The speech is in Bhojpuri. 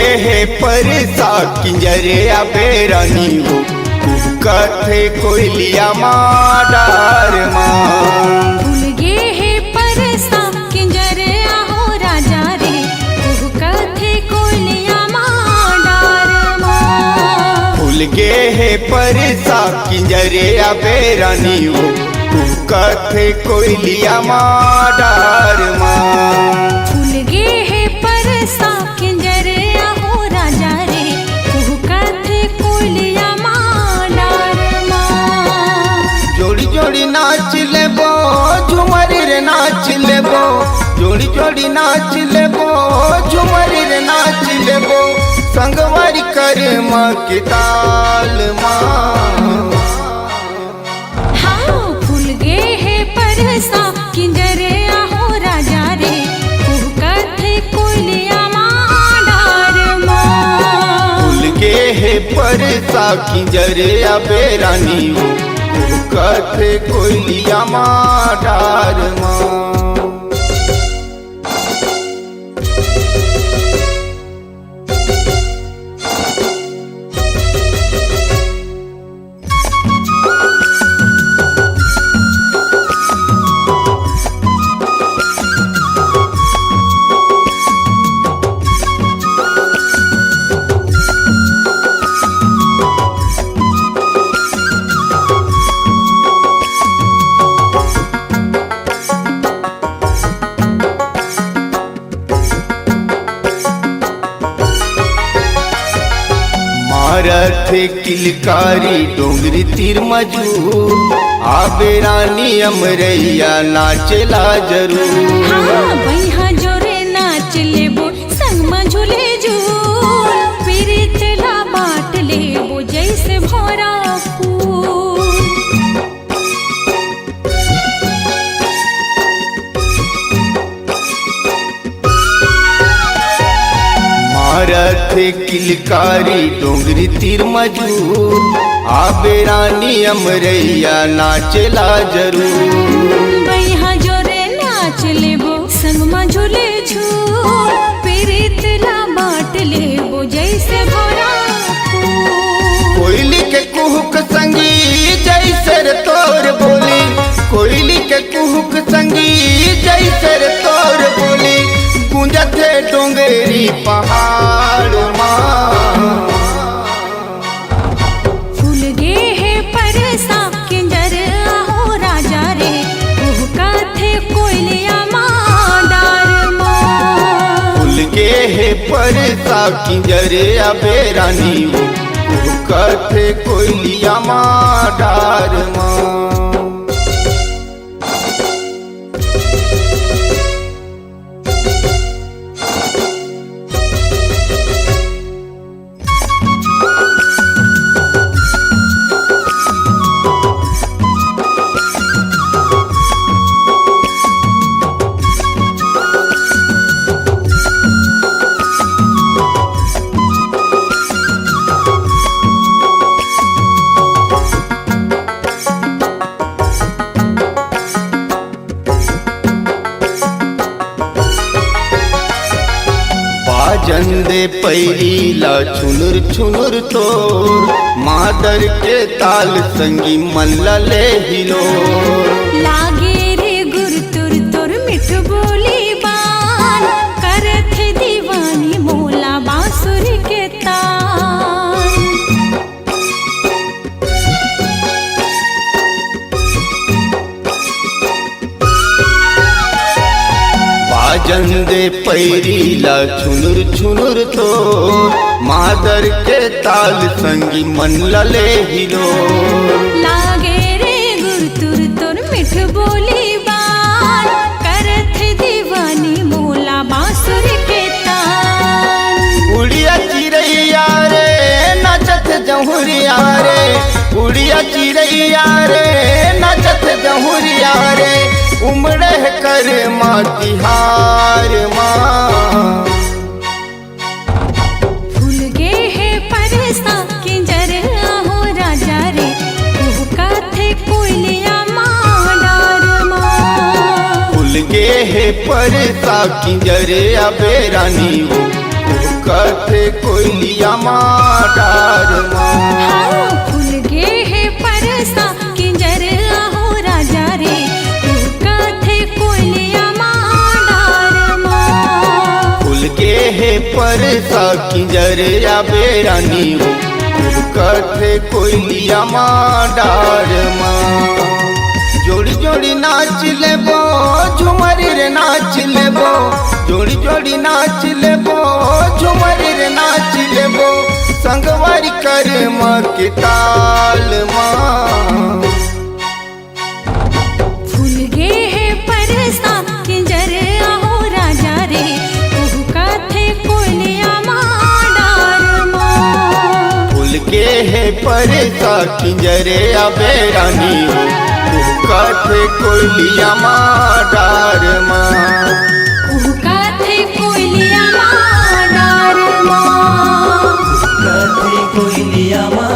परसा किंजरे बेरानी हो कथे कोयलिया माडार भूल गे है परसा किंजरे आहो राजा रे कथे कोयलिया माडार भूल गे है परसा किंजरे बेरानी हो कथे कोयलिया माडार भूल गे है परसा किंजरे जोड़ी नाच लेबो झुमर रे नाच लेबो जोड़ी जोड़ी नाच लेबो झुमर रे नाच लेबो संगवारी कर के ताल हाँ फूल गे है परसा किंजरे आहो राजा रे कथे कोयलिया माडार फूल गे है परसा किंजरे बेरानी हो कथे कोयलिया माडार रथ किलकारी डोंगरी तीर मजूर आबे रानी अमरैया नाचला जरूर हाँ भैया जोरे नाच लेबो संग में झूले झूल पीरितला बाट लेबो जैसे भोरा रथ किलकारी डोंगरी तीर मजूर आबे रानी अमरैया नाचला जरूर भैया जोरे नाच लेबो संग में झूले झूल पीरितला बाट लेबो जैसे भोरा कोयली के कुहुक संगी जैसे रे तोर बोली कोयली के कुहुक संगी जैसे रे तोर बोली गूंजते डोंगरी पहाड़ फूल गे है परसा किंजर आहो राजा रे कथे कोयलिया माडार फूल गे है परसा किंजर बेरानी हो कथे कोयलिया माडार जंदे पैरीला छुनुर छुनुर तोर मादर के ताल संगी मल्ला ले हिलो लागे रे गुर तुर तुर मिठ बोली बान करत दीवानी मोला बांसुर के तान जंदे पैरीला छुनुर छुनुर तो मादर के ताल संगी मन लले हिलो लागे रे गुर तुर तुर मिठ बोली बान करत दीवानी मोला बांसुर के तान उड़िया चिड़ैया रे नाचत जहुरिया रे उड़िया चिड़ैया रे नचत जहुरिया रे उमड़े कर तिहार माँ। फूल गे है परसा के जर हो राजा रे कुहका थे कोयलिया माँ डार माँ। फूल गे है परसा किंजर अबे रानी वो कथे कोयलिया माँ डार माँ। हाँ फूल गे है परसा के जर हो राजा रे कुहका थे कोयलिया माँ डार माँ। फूल के है परसा किंजर अबे रानी वो कथे कोयलिया माँ डार माँ। जोड़ी जोड़ी नाच लेबो झुमर रे नाच लेबो जोड़ी जोड़ी नाच लेबो झुमर रे नाच लेबो संगवारी कर माँ के ताल माँ। फूल गे है परसा के जर हो राजा रे कुहका थे कोयलिया माँ डार माँ। फूल के है परसा किंजर अबे रानी हो कथे कोयलिया माँ डार माँ। कुहका थे कोयलिया माँ डार माँ। कथे कोयलिया माँ